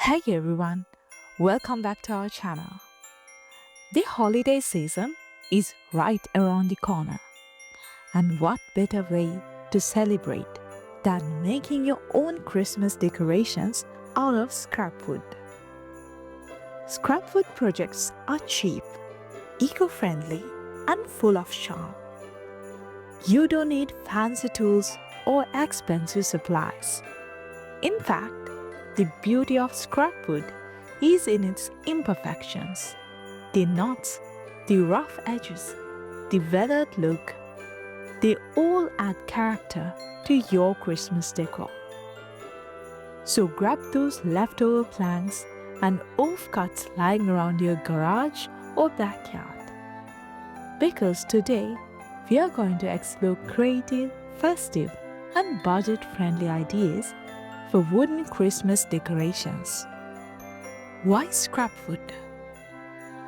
Hey everyone, welcome back to our channel. The holiday season is right around the corner, and what better way to celebrate than making your own Christmas decorations out of scrap wood. Scrap wood projects are cheap, eco-friendly, and full of charm. You don't need fancy tools or expensive supplies. In fact, the beauty of scrap wood is in its imperfections. The knots, the rough edges, the weathered look, they all add character to your Christmas decor. So grab those leftover planks and offcuts lying around your garage or backyard. Because today, we are going to explore creative, festive, and budget-friendly ideas for wooden Christmas decorations. Why scrap wood?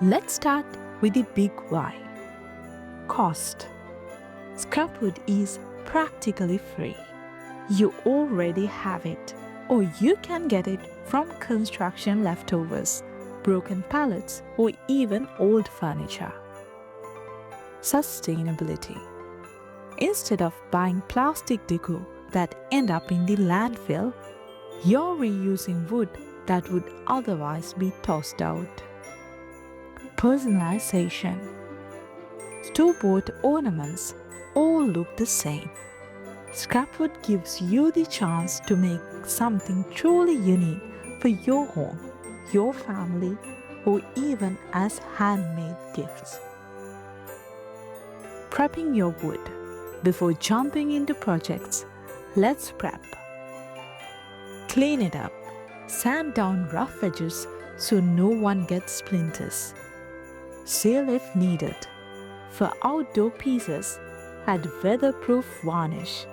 Let's start with the big why. Cost. Scrap wood is practically free. You already have it, or you can get it from construction leftovers, broken pallets, or even old furniture. Sustainability. Instead of buying plastic decor that end up in the landfill, you're reusing wood that would otherwise be tossed out. Personalization. Store-bought ornaments all look the same. Scrap wood gives you the chance to make something truly unique for your home, your family, or even as handmade gifts. Prepping your wood. Before jumping into projects, let's prep. Clean it up. Sand down rough edges so no one gets splinters. Seal if needed. For outdoor pieces, add weatherproof varnish.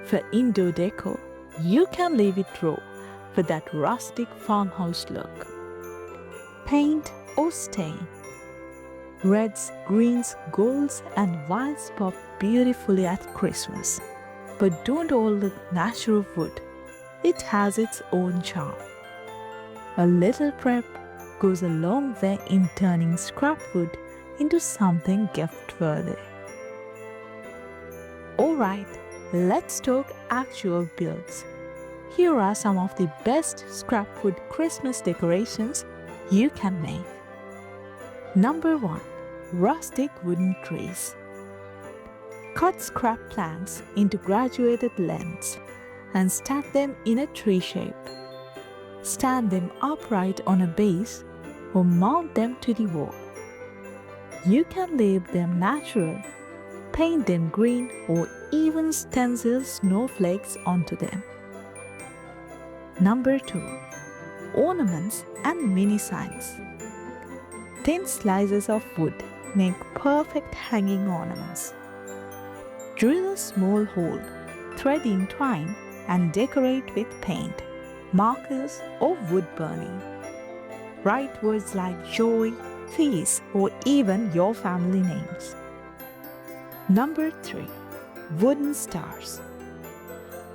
For indoor decor, you can leave it raw for that rustic farmhouse look. Paint or stain. Reds, greens, golds, and whites pop beautifully at Christmas. But don't all look natural wood. It has its own charm. A little prep goes a long way in turning scrap wood into something gift-worthy. Alright, let's talk actual builds. Here are some of the best scrap wood Christmas decorations you can make. Number 1. Rustic wooden trees. Cut scrap planks into graduated lengths and stack them in a tree shape. Stand them upright on a base or mount them to the wall. You can leave them natural, paint them green, or even stencil snowflakes onto them. Number 2. Ornaments and mini signs. Thin slices of wood make perfect hanging ornaments. Drill a small hole, thread in twine, and decorate with paint, markers, or wood burning. Write words like joy, peace, or even your family names. Number 3. Wooden stars.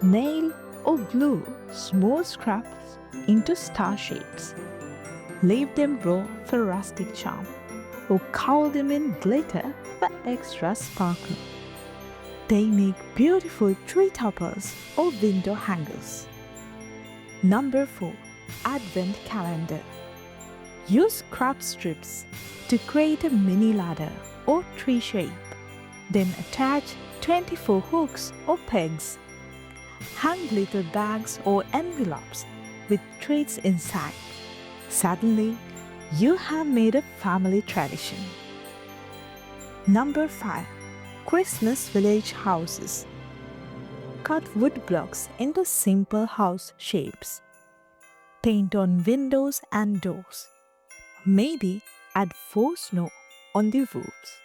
Nail or glue small scraps into star shapes. Leave them raw for rustic charm, or cover them in glitter for extra sparkle. They make beautiful tree toppers or window hangers. Number 4. Advent calendar. Use scrap strips to create a mini ladder or tree shape. Then attach 24 hooks or pegs. Hang little bags or envelopes with treats inside. Suddenly, you have made a family tradition. Number 5. Christmas village houses. Cut wood blocks into simple house shapes. Paint on windows and doors. Maybe add faux snow on the roofs.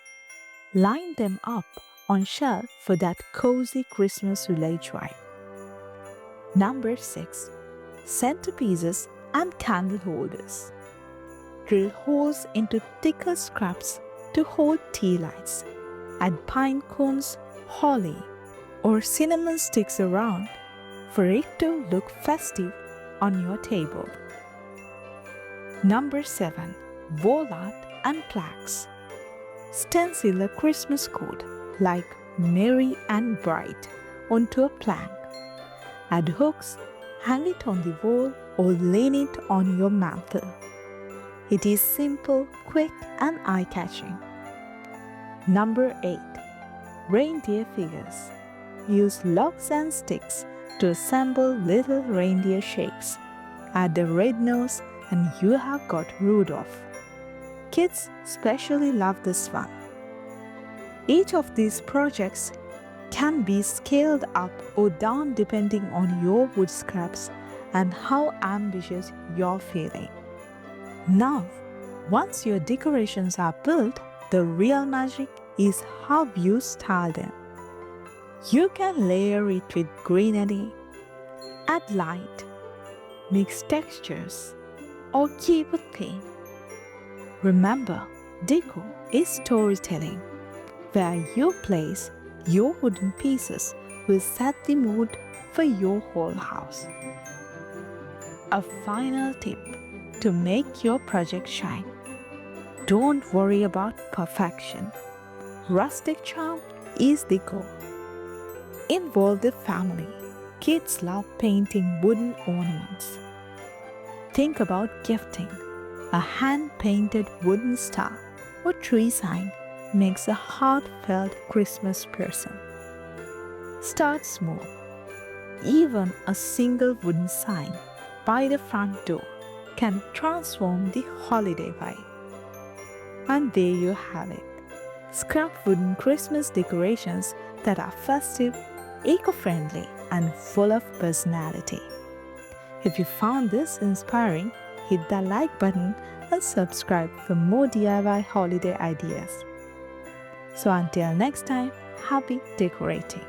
Line them up on shelf for that cozy Christmas village vibe. Number 6. Centerpieces and candle holders. Drill holes into thicker scraps to hold tea lights. Add pine cones, holly, or cinnamon sticks around for it to look festive on your table. Number 7. Wall art and plaques. Stencil a Christmas code like Merry and Bright onto a plank. Add hooks, hang it on the wall or lean it on your mantle. It is simple, quick and eye-catching. Number 8. Reindeer figures. Use logs and sticks to assemble little reindeer shapes. Add a red nose and you have got Rudolph. Kids especially love this one. Each of these projects can be scaled up or down depending on your wood scraps and how ambitious you're feeling. Now, once your decorations are built, the real magic is how you style them. You can layer it with greenery, add light, mix textures, or keep it plain. Remember, decor is storytelling. Where you place your wooden pieces will set the mood for your whole house. A final tip to make your project shine. Don't worry about perfection. Rustic charm is the goal. Involve the family. Kids love painting wooden ornaments. Think about gifting. A hand-painted wooden star or tree sign makes a heartfelt Christmas person. Start small. Even a single wooden sign by the front door can transform the holiday vibe. And there you have it. Scrap wooden Christmas decorations that are festive, eco-friendly, and full of personality. If you found this inspiring, hit the like button and subscribe for more DIY holiday ideas. So until next time, happy decorating!